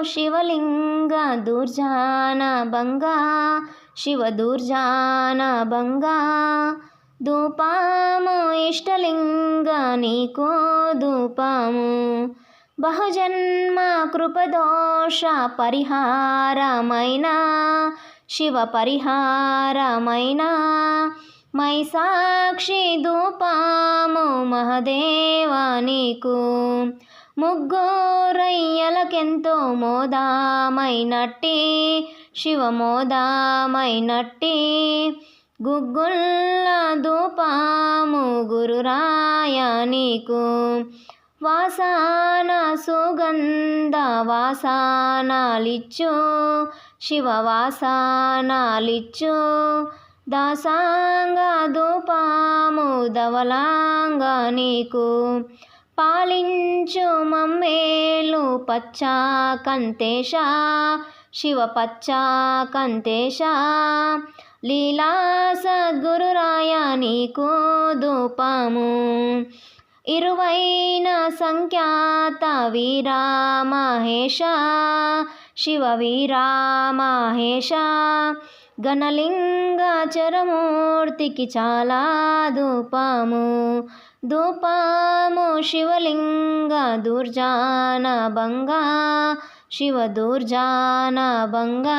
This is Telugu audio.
శివలింగ దుర్జాన భంగా శివ దుర్జాన భంగా ధూపము ఇష్టలింగ నీకు ధూపము బహుజన్మ కృపదోష పరిహారమైన శివ పరిహారమైన మై సాక్షి ధూపము మహదేవా నీకు ముగ్గురయ్యలకెంతో మోదామైనట్టి శివ మోదామైనట్టి గుగ్గుల్ల ధూపము గురురాయ నీకు వాసన సుగంధ వాసనాలిచ్చు శివ వాసనాలిచ్చు దాసాంగ ధూపము ధవలాంగ నీకు పాలించు మమ్మేలు పచ్చా కంతేశ శివ పచ్చా కంతేశ లీలా సద్గురురాయ నీకు ధూపము ఇరువైన సంఖ్యాత వీరా మహేశ శివ వీరా మహేశ గణలింగ చరమూర్తికి చాలా ధూపము ధూపము శివలింగ దుర్జాన భంగా శివ దుర్జాన భంగా